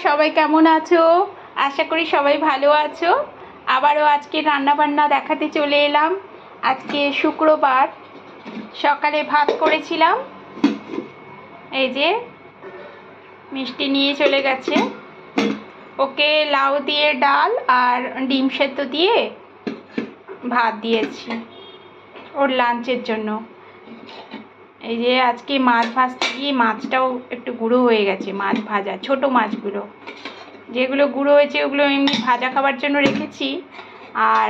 সবাই কেমন আছো? আশা করি সবাই ভালো আছো। আবারও আজকে রান্নাবান্না দেখাতে চলে এলাম। আজকে শুক্রবার, সকালে ভাত করেছিলাম। এই যে মিষ্টি নিয়ে চলে গেছে। ওকে লাউ দিয়ে ডাল আর ডিম সেদ্ধ দিয়ে ভাত দিয়েছি ওর লাঞ্চের জন্য। এই যে আজকে মাছ ভাজতে গিয়ে মাছটাও একটু গুঁড়ো হয়ে গেছে। মাছ ভাজা ছোট মাছগুলো, যেগুলো গুঁড়ো হয়েছে ওগুলো এমনি ভাজা খাবার জন্য রেখেছি, আর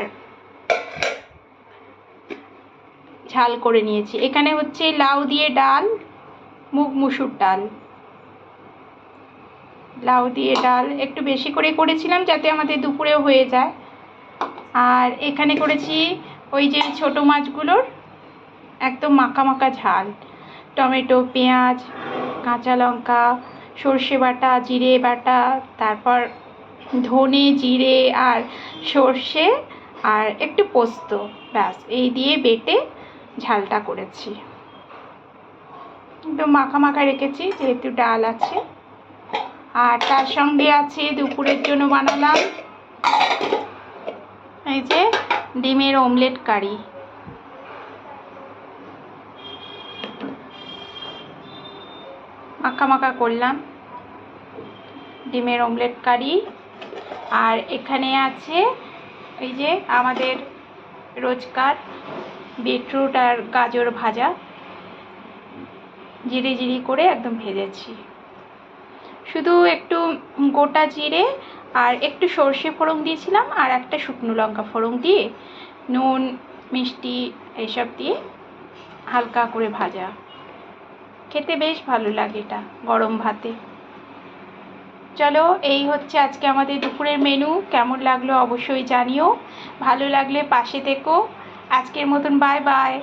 ঝাল করে নিয়েছি। এখানে হচ্ছে লাউ দিয়ে ডাল, মুগ মুসুর ডাল। লাউ দিয়ে ডাল একটু বেশি করে করেছিলাম যাতে আমাদের দুপুরেও হয়ে যায়। আর এখানে করেছি ওই যে ছোট মাছগুলোর একদম মাখা মাখা ঝাল, টমেটো, পেঁয়াজ, কাঁচা লঙ্কা, সর্ষে বাটা, জিরে বাটা, তারপর ধনে, জিরে আর সর্ষে আর একটু পোস্ত, ব্যাস এই দিয়ে বেটে ঝালটা করেছি। একদম মাখা মাখা রেখেছি যেহেতু ডাল আছে। আর তার সঙ্গে আছে দুপুরের জন্য বানালাম এই যে ডিমের অমলেট কারি। মাখা মাখা করলাম ডিমের অমলেট কারি। আর এখানে আছে এই যে আমাদের রোজকার বিটরুট আর গাজর ভাজা, জিরে জিরে করে একদম ভেজেছি। শুধু একটু গোটা জিরে আর একটু সর্ষে ফোড়ন দিয়েছিলাম, আর একটা শুকনো লঙ্কা ফোড়ন দিয়ে নুন মিষ্টি এইসব দিয়ে হালকা করে ভাজা। খেতে বেশ ভালো লাগে এটা গরম ভাতে। চলো, এই হচ্ছে আজকে আমাদের দুপুরের মেনু। কেমন লাগলো অবশ্যই জানিও। ভালো লাগলে পাশে থেকো। আজকের মতন বাই বাই।